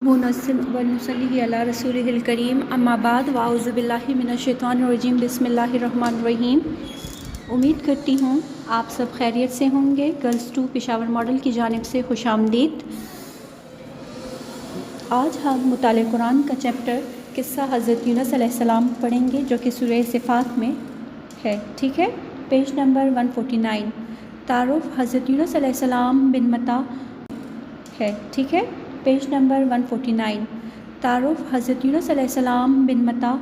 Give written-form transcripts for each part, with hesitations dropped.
ونصلی علی رسولہ الکریم اما بعد واعوذ باللہ من الشیطان الرجیم بسم اللہ الرحمن الرحیم۔ امید کرتی ہوں آپ سب خیریت سے ہوں گے۔ گرلز 2 پشاور ماڈل کی جانب سے خوش آمدید۔ آج ہم مطالعہ قرآن کا چیپٹر قصہ حضرت یونس علیہ السلام پڑھیں گے جو کہ سورہ صفات میں ہے، ٹھیک ہے۔ پیج نمبر 149 تعارف حضرت یونس علیہ السلام بن متا ہے، ٹھیک ہے۔ پیج نمبر 149 تعارف حضرت یونس علیہ السلام بن متا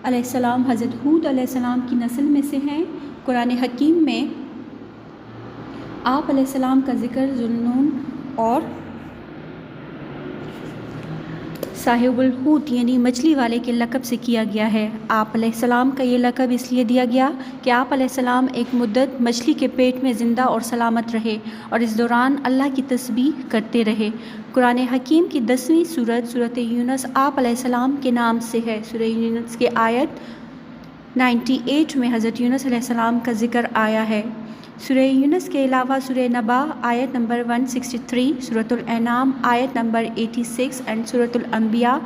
علیہ السلام حضرت ہود علیہ السلام کی نسل میں سے ہیں۔ قرآن حکیم میں آپ علیہ السلام کا ذکر ذوالنون اور صاحب الحوت یعنی مچھلی والے کے لقب سے کیا گیا ہے۔ آپ علیہ السلام کا یہ لقب اس لیے دیا گیا کہ آپ علیہ السلام ایک مدت مچھلی کے پیٹ میں زندہ اور سلامت رہے اور اس دوران اللہ کی تسبیح کرتے رہے۔ قرآن حکیم کی 10ویں سورۃ یونس آپ علیہ السلام کے نام سے ہے۔ سورہ یونس کے آیت 98 میں حضرت یونس علیہ السلام کا ذکر آیا ہے۔ سورہ یونس کے علاوہ سورہ نبا آیت نمبر 163، سورۃ الانعام آیت نمبر 86 اینڈ سورۃ الانبیاء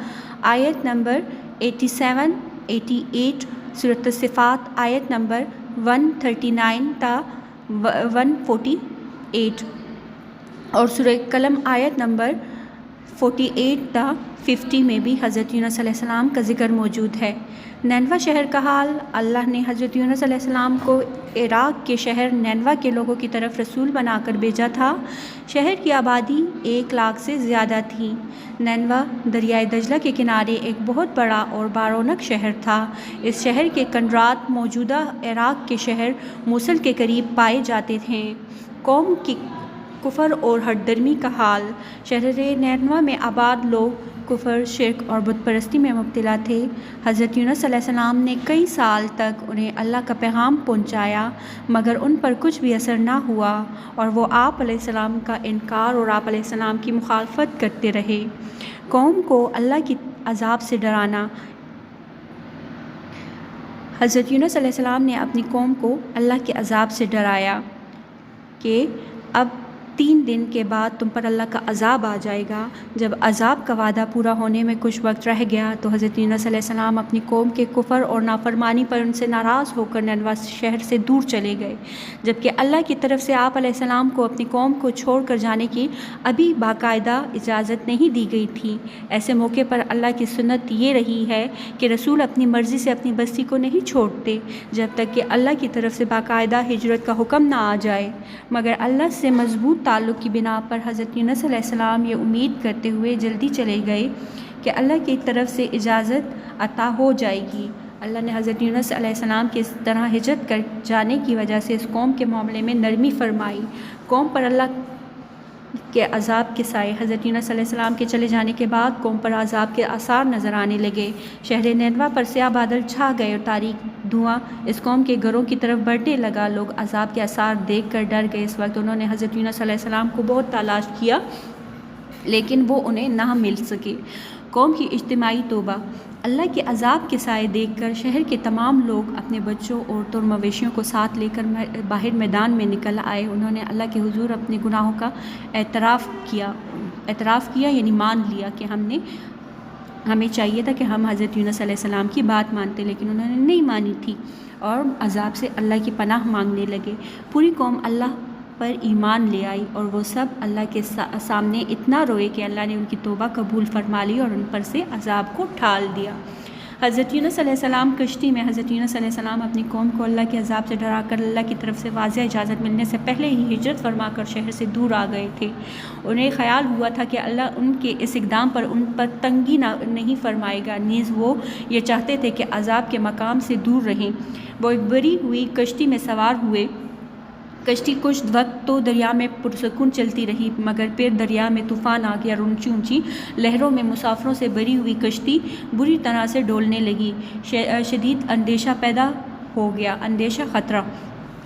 آیت نمبر 87، 88، سورۃ الصفات آیت نمبر 139 تا 148 اور سورہ قلم آیت نمبر 48 تا 50 میں بھی حضرت یونس علیہ السلام کا ذکر موجود ہے۔ نینوا شہر کا حال۔ اللہ نے حضرت یونس علیہ السلام کو عراق کے شہر نینوا کے لوگوں کی طرف رسول بنا کر بھیجا تھا۔ شہر کی آبادی 1 لاکھ سے زیادہ تھی۔ نینوا دریائے دجلہ کے کنارے ایک بہت بڑا اور بارونق شہر تھا۔ اس شہر کے کنڈرات موجودہ عراق کے شہر موصل کے قریب پائے جاتے تھے۔ قوم کی کفر اور ہٹ درمی کا حال۔ شہر نینوا میں آباد لوگ کفر، شرک اور بت پرستی میں مبتلا تھے۔ حضرت یونس علیہ السلام نے کئی سال تک انہیں اللہ کا پیغام پہنچایا مگر ان پر کچھ بھی اثر نہ ہوا اور وہ آپ علیہ السلام کا انکار اور آپ علیہ السلام کی مخالفت کرتے رہے۔ قوم کو اللہ کی عذاب سے ڈرانا۔ حضرت یونس علیہ السلام نے اپنی قوم کو اللہ کے عذاب سے ڈرایا کہ اب 3 دن کے بعد تم پر اللہ کا عذاب آ جائے گا۔ جب عذاب کا وعدہ پورا ہونے میں کچھ وقت رہ گیا تو حضرت یونس علیہ السلام اپنی قوم کے کفر اور نافرمانی پر ان سے ناراض ہو کر نینوا شہر سے دور چلے گئے، جبکہ اللہ کی طرف سے آپ علیہ السلام کو اپنی قوم کو چھوڑ کر جانے کی ابھی باقاعدہ اجازت نہیں دی گئی تھی۔ ایسے موقع پر اللہ کی سنت یہ رہی ہے کہ رسول اپنی مرضی سے اپنی بستی کو نہیں چھوڑتے جب تک کہ اللہ کی طرف سے باقاعدہ ہجرت کا حکم نہ آ جائے، مگر اللہ سے مضبوط تعلق کی بنا پر حضرت یونس علیہ السلام یہ امید کرتے ہوئے جلدی چلے گئے کہ اللہ کی طرف سے اجازت عطا ہو جائے گی۔ اللہ نے حضرت یونس علیہ السلام کے اس طرح ہجرت کر جانے کی وجہ سے اس قوم کے معاملے میں نرمی فرمائی۔ قوم پر اللہ کے عذاب کے سائے۔ حضرت یونس علیہ السلام کے چلے جانے کے بعد قوم پر عذاب کے آثار نظر آنے لگے۔ شہر نینوا پر سیاہ بادل چھا گئے اور تاریک دھواں اس قوم کے گھروں کی طرف بڑھنے لگا۔ لوگ عذاب کے آثار دیکھ کر ڈر گئے۔ اس وقت انہوں نے حضرت یونس علیہ السلام کو بہت تلاش کیا لیکن وہ انہیں نہ مل سکے۔ قوم کی اجتماعی توبہ۔ اللہ کے عذاب کے سائے دیکھ کر شہر کے تمام لوگ اپنے بچوں عورتوں اور مویشیوں کو ساتھ لے کر باہر میدان میں نکل آئے۔ انہوں نے اللہ کے حضور اپنے گناہوں کا اعتراف کیا یعنی مان لیا کہ ہمیں چاہیے تھا کہ ہم حضرت یونس علیہ السلام کی بات مانتے، لیکن انہوں نے نہیں مانی تھی اور عذاب سے اللہ کی پناہ مانگنے لگے۔ پوری قوم اللہ پر ایمان لے آئی اور وہ سب اللہ کے سامنے اتنا روئے کہ اللہ نے ان کی توبہ قبول فرما لی اور ان پر سے عذاب کو ٹال دیا۔ حضرت یونس علیہ السلام کشتی میں۔ حضرت یونس علیہ السلام اپنی قوم کو اللہ کے عذاب سے ڈرا کر اللہ کی طرف سے واضح اجازت ملنے سے پہلے ہی ہجرت فرما کر شہر سے دور آ گئے تھے۔ انہیں خیال ہوا تھا کہ اللہ ان کے اس اقدام پر ان پر تنگی نہیں فرمائے گا، نیز وہ یہ چاہتے تھے کہ عذاب کے مقام سے دور رہیں۔ وہ ایک بری ہوئی کشتی میں سوار ہوئے۔ کشتی کچھ وقت تو دریا میں پرسکون چلتی رہی مگر پھر دریا میں طوفان آ گیا اور اونچی اونچی لہروں میں مسافروں سے بھری ہوئی کشتی بری طرح سے ڈولنے لگی۔ شدید اندیشہ پیدا ہو گیا۔ خطرہ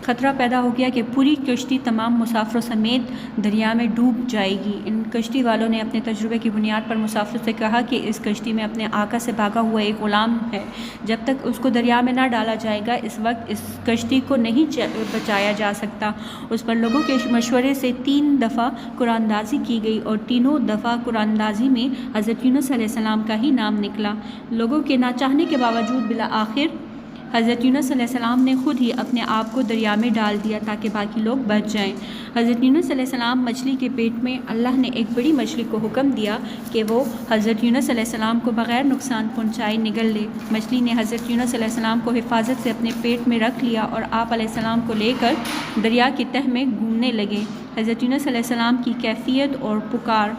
خطرہ پیدا ہو گیا کہ پوری کشتی تمام مسافروں سمیت دریا میں ڈوب جائے گی۔ ان کشتی والوں نے اپنے تجربے کی بنیاد پر مسافروں سے کہا کہ اس کشتی میں اپنے آقا سے بھاگا ہوا ایک غلام ہے، جب تک اس کو دریا میں نہ ڈالا جائے گا اس وقت اس کشتی کو نہیں بچایا جا سکتا۔ اس پر لوگوں کے مشورے سے 3 دفعہ قرآن اندازی کی گئی اور تینوں دفعہ قرآن اندازی میں حضرت یونس علیہ السلام کا ہی نام نکلا۔ لوگوں کے نہ چاہنے کے باوجود بالآخر حضرت یونس علیہ السلام نے خود ہی اپنے آپ کو دریا میں ڈال دیا تاکہ باقی لوگ بچ جائیں۔ حضرت یونس علیہ السلام مچھلی کے پیٹ میں اللہ نے ایک بڑی مچھلی کو حکم دیا کہ وہ حضرت یونس علیہ السلام کو بغیر نقصان پہنچائے نگل لے۔ مچھلی نے حضرت یونس علیہ السلام کو حفاظت سے اپنے پیٹ میں رکھ لیا اور آپ علیہ السلام کو لے کر دریا کی تہ میں گھومنے لگے۔ حضرت یونس علیہ السلام کی کیفیت اور پکار۔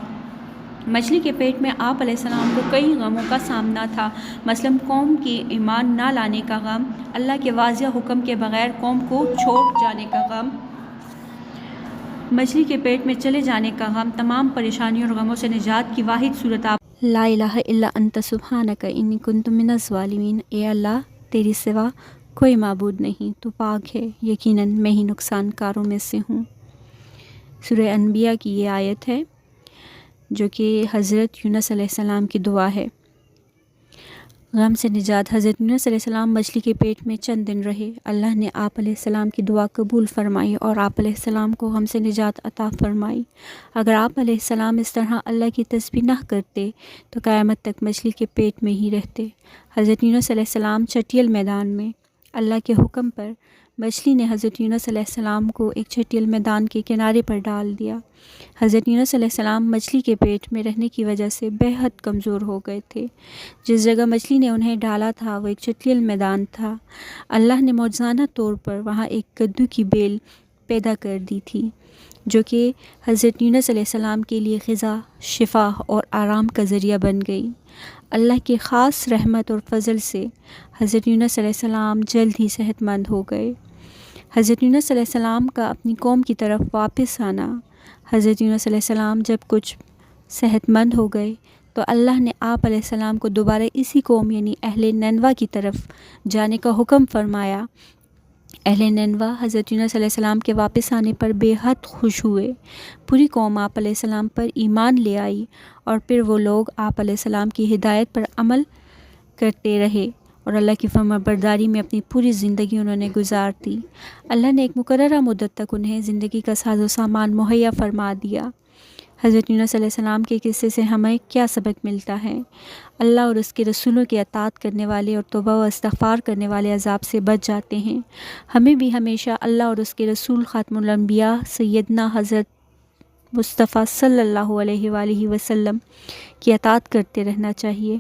مچھلی کے پیٹ میں آپ علیہ السلام کو کئی غموں کا سامنا تھا، مثلاً قوم کی ایمان نہ لانے کا غم، اللہ کے واضح حکم کے بغیر قوم کو چھوڑ جانے کا غم، مچھلی کے پیٹ میں چلے جانے کا غم۔ تمام پریشانیوں اور غموں سے نجات کی واحد صورت آپ لا الہ الا انت سبحانک انی کنت من الظالمین۔ اے اللہ، تیری سوا کوئی معبود نہیں، تو پاک ہے، یقیناً میں ہی نقصان کاروں میں سے ہوں۔ سورہ انبیاء کی یہ آیت ہے جو کہ حضرت یونس علیہ السلام کی دعا ہے۔ غم سے نجات۔ حضرت یونس علیہ السلام مچھلی کے پیٹ میں چند دن رہے۔ اللہ نے آپ علیہ السلام کی دعا قبول فرمائی اور آپ علیہ السلام کو غم سے نجات عطا فرمائی۔ اگر آپ علیہ السلام اس طرح اللہ کی تسبیح نہ کرتے تو قیامت تک مچھلی کے پیٹ میں ہی رہتے۔ حضرت یونس علیہ السلام چٹیل میدان میں۔ اللہ کے حکم پر مچھلی نے حضرت یونس علیہ السلام کو ایک چٹیل میدان کے کنارے پر ڈال دیا۔ حضرت یونس علیہ السلام مچھلی کے پیٹ میں رہنے کی وجہ سے بے حد کمزور ہو گئے تھے۔ جس جگہ مچھلی نے انہیں ڈالا تھا وہ ایک چٹیل میدان تھا۔ اللہ نے معجزانہ طور پر وہاں ایک کدو کی بیل پیدا کر دی تھی جو کہ حضرت یونس علیہ السلام کے لیے غذا، شفا اور آرام کا ذریعہ بن گئی۔ اللہ کی خاص رحمت اور فضل سے حضرت یونس علیہ السلام جلد ہی صحت مند ہو گئے۔ حضرت یونس علیہ السلام کا اپنی قوم کی طرف واپس آنا۔ حضرت یونس علیہ السلام جب کچھ صحت مند ہو گئے تو اللہ نے آپ علیہ السلام کو دوبارہ اسی قوم یعنی اہل نینوا کی طرف جانے کا حکم فرمایا۔ اہل نینوا حضرت یونس علیہ السلام کے واپس آنے پر بے حد خوش ہوئے۔ پوری قوم آپ علیہ السلام پر ایمان لے آئی اور پھر وہ لوگ آپ علیہ السلام کی ہدایت پر عمل کرتے رہے اور اللہ کی فرمانبرداری میں اپنی پوری زندگی انہوں نے گزار دی۔ اللہ نے ایک مقررہ مدت تک انہیں زندگی کا ساز و سامان مہیا فرما دیا۔ حضرت یونس علیہ السلام کے قصے سے ہمیں کیا سبق ملتا ہے؟ اللہ اور اس کے رسولوں کی اطاعت کرنے والے اور توبہ و استغفار کرنے والے عذاب سے بچ جاتے ہیں۔ ہمیں بھی ہمیشہ اللہ اور اس کے رسول خاتم الانبیاء سیدنا حضرت مصطفیٰ صلی اللہ علیہ وآلہ وسلم کی اطاعت کرتے رہنا چاہیے۔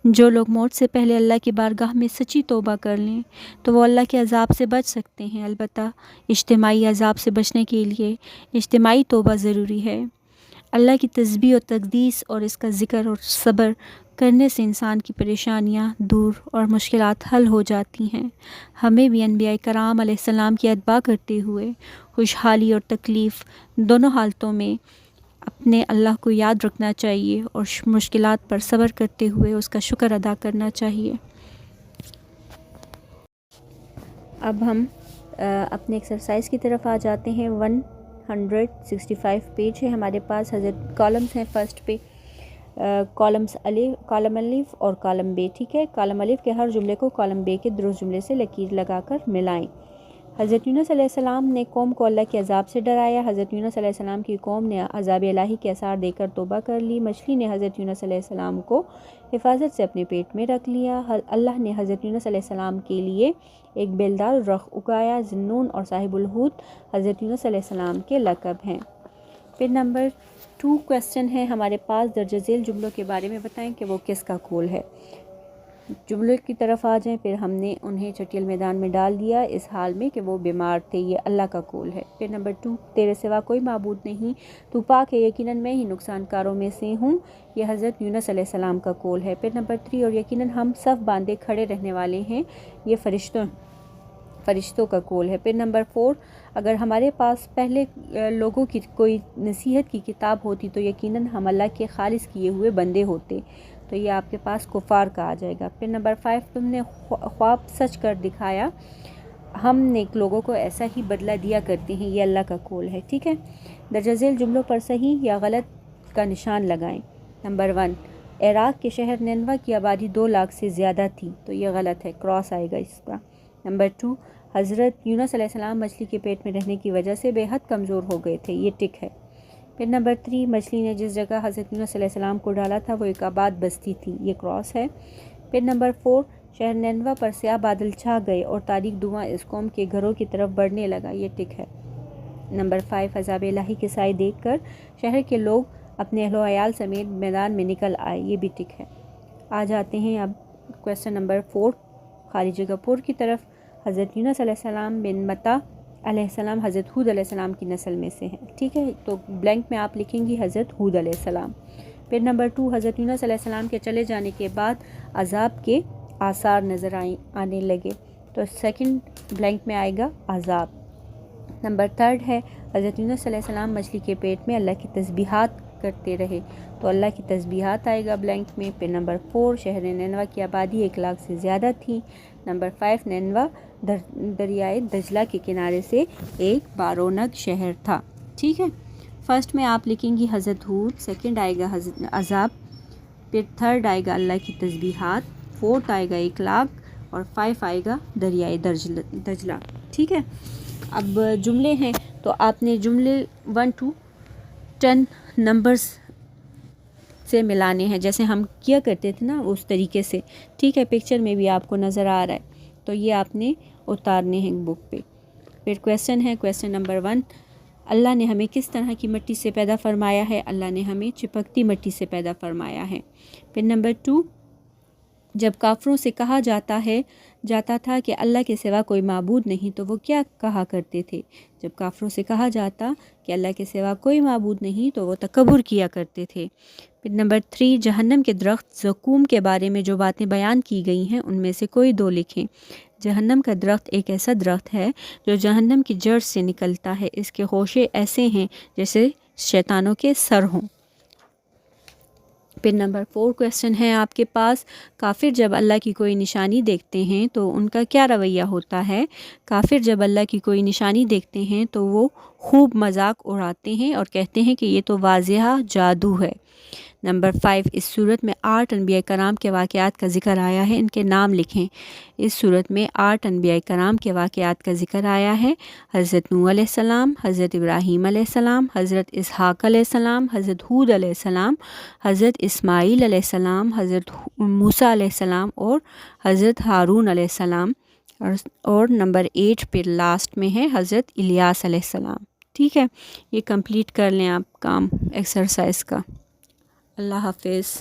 جو لوگ موت سے پہلے اللہ کی بارگاہ میں سچی توبہ کر لیں تو وہ اللہ کے عذاب سے بچ سکتے ہیں۔ البتہ اجتماعی عذاب سے بچنے کے لیے اجتماعی توبہ ضروری ہے۔ اللہ کی تسبیح و تقدیس اور اس کا ذکر اور صبر کرنے سے انسان کی پریشانیاں دور اور مشکلات حل ہو جاتی ہیں۔ ہمیں بھی انبیاء کرام علیہ السلام کی اتباع کرتے ہوئے خوشحالی اور تکلیف دونوں حالتوں میں اپنے اللہ کو یاد رکھنا چاہیے اور مشکلات پر صبر کرتے ہوئے اس کا شکر ادا کرنا چاہیے۔ اب ہم اپنے ایکسرسائز کی طرف آ جاتے ہیں۔ 165 پیج ہے ہمارے پاس۔ حضرت کالمز ہیں فرسٹ پہ کالم الف اور کالم بے، ٹھیک ہے۔ کالم الف کے ہر جملے کو کالم بے کے درست جملے سے لکیر لگا کر ملائیں۔ حضرت یونس علیہ السلام نے قوم کو اللہ کے عذاب سے ڈرایا۔ حضرت یونس علیہ السلام کی قوم نے عذاب الہی کے آثار دے کر توبہ کر لی۔ مچھلی نے حضرت یونس علیہ السلام کو حفاظت سے اپنے پیٹ میں رکھ لیا۔ اللہ نے حضرت یونس علیہ السلام کے لیے ایک بیلدار رخ اگایا۔ ذنون اور صاحب الحوت حضرت یونس علیہ السلام کے لقب ہیں۔ پھر نمبر 2 کویسچن ہے ہمارے پاس، درج ذیل جملوں کے بارے میں بتائیں کہ وہ کس کا قول ہے۔ جملے کی طرف آ جائیں۔ پھر ہم نے انہیں چٹیل میدان میں ڈال دیا اس حال میں کہ وہ بیمار تھے، یہ اللہ کا قول ہے۔ پھر نمبر 2 تیرے سوا کوئی معبود نہیں، تو پاک ہے، یقیناً میں ہی نقصان کاروں میں سے ہوں، یہ حضرت یونس علیہ السلام کا قول ہے۔ پھر نمبر 3 اور یقیناً ہم صف باندھے کھڑے رہنے والے ہیں، یہ فرشتوں کا قول ہے۔ پھر نمبر 4 اگر ہمارے پاس پہلے لوگوں کی کوئی نصیحت کی کتاب ہوتی تو یقیناً ہم اللہ کے خالص کیے ہوئے بندے ہوتے، تو یہ آپ کے پاس کفار کا آ جائے گا۔ پھر نمبر 5 تم نے خواب سچ کر دکھایا، ہم نیک لوگوں کو ایسا ہی بدلہ دیا کرتے ہیں، یہ اللہ کا قول ہے، ٹھیک ہے۔ درجہ ذیل جملوں پر صحیح یا غلط کا نشان لگائیں۔ نمبر 1، عراق کے شہر نینوا کی آبادی 2 لاکھ سے زیادہ تھی، تو یہ غلط ہے، کراس آئے گا اس کا۔ نمبر 2، حضرت یونس علیہ السلام مچھلی کے پیٹ میں رہنے کی وجہ سے بے حد کمزور ہو گئے تھے، یہ ٹک ہے۔ پھر نمبر 3، مچھلی نے جس جگہ حضرت یونس علیہ السلام کو ڈالا تھا وہ ایک آباد بستی تھی، یہ کراس ہے۔ پھر نمبر 4، شہر نینوا پر سیاہ بادل چھا گئے اور تاریک دھواں اس قوم کے گھروں کی طرف بڑھنے لگا، یہ ٹک ہے۔ نمبر 5، عذاب الہی کے سائے دیکھ کر شہر کے لوگ اپنے اہل و عیال سمیت میدان میں نکل آئے، یہ بھی ٹک ہے۔ آ جاتے ہیں اب کویسچن نمبر 4، خارج گپور کی طرف۔ حضرت یونس علیہ السلام بن متا علیہ السلام حضرت ہود علیہ السلام کی نسل میں سے ہیں، ٹھیک ہے، تو بلینک میں آپ لکھیں گی حضرت ہود علیہ السلام۔ پھر نمبر 2، حضرت یونس علیہ السلام کے چلے جانے کے بعد عذاب کے آثار نظر آنے لگے، تو سیکنڈ بلینک میں آئے گا عذاب۔ نمبر 3 ہے حضرت یونس علیہ السلام مچھلی کے پیٹ میں اللہ کی تسبیحات کرتے رہے، تو اللہ کی تسبیحات آئے گا بلینک میں۔ پھر نمبر 4، شہر نینوا کی آبادی 1 لاکھ سے زیادہ تھی۔ نمبر 5، نینوا دریائے دجلہ کے کنارے سے ایک بارونق شہر تھا، ٹھیک ہے۔ فرسٹ میں آپ لکھیں گی حضرت ہود، سیکنڈ آئے گا عذاب، پھر 3rd آئے گا اللہ کی تسبیحات، 4th آئے گا 1 لاکھ، اور 5 آئے گا دریائے دجلہ، ٹھیک ہے۔ اب جملے ہیں تو آپ نے جملے 1 to 10 نمبرز سے ملانے ہیں، جیسے ہم کیا کرتے تھے نا اس طریقے سے، ٹھیک ہے۔ پکچر میں بھی آپ کو نظر آ رہا ہے، تو یہ آپ نے اتارنے ہیں بک پہ۔ پھر کویسچن ہے، کویسچن نمبر 1، اللہ نے ہمیں کس طرح کی مٹی سے پیدا فرمایا ہے؟ اللہ نے ہمیں چپکتی مٹی سے پیدا فرمایا ہے۔ پھر نمبر 2، جب کافروں سے کہا جاتا تھا کہ اللہ کے سوا کوئی معبود نہیں تو وہ کیا کہا کرتے تھے؟ جب کافروں سے کہا جاتا کہ اللہ کے سوا کوئی معبود نہیں تو وہ تکبر کیا کرتے تھے۔ پھر نمبر 3، جہنم کے درخت زقوم کے بارے میں جو باتیں بیان کی گئی ہیں ان میں سے کوئی 2 لکھیں۔ جہنم کا درخت ایک ایسا درخت ہے جو جہنم کی جڑ سے نکلتا ہے، اس کے خوشے ایسے ہیں جیسے شیطانوں کے سر ہوں۔ پھر نمبر 4 کویسچن ہے آپ کے پاس، کافر جب اللہ کی کوئی نشانی دیکھتے ہیں تو ان کا کیا رویہ ہوتا ہے؟ کافر جب اللہ کی کوئی نشانی دیکھتے ہیں تو وہ خوب مذاق اڑاتے ہیں اور کہتے ہیں کہ یہ تو واضح جادو ہے۔ نمبر 5، اس صورت میں 8 انبیاء کرام کے واقعات کا ذکر آیا ہے، ان کے نام لکھیں۔ اس صورت میں 8 انبیاء کرام کے واقعات کا ذکر آیا ہے، حضرت نوح علیہ السلام، حضرت ابراہیم علیہ السلام، حضرت اسحاق علیہ السلام، حضرت ہود علیہ السلام، حضرت اسماعیل علیہ السلام، حضرت موسیٰ علیہ السلام اور حضرت ہارون علیہ السلام، اور نمبر 8 پھر لاسٹ میں ہے حضرت الیاس علیہ السلام، ٹھیک ہے۔ یہ کمپلیٹ کر لیں آپ کام ایکسرسائز کا۔ اللہ حافظ۔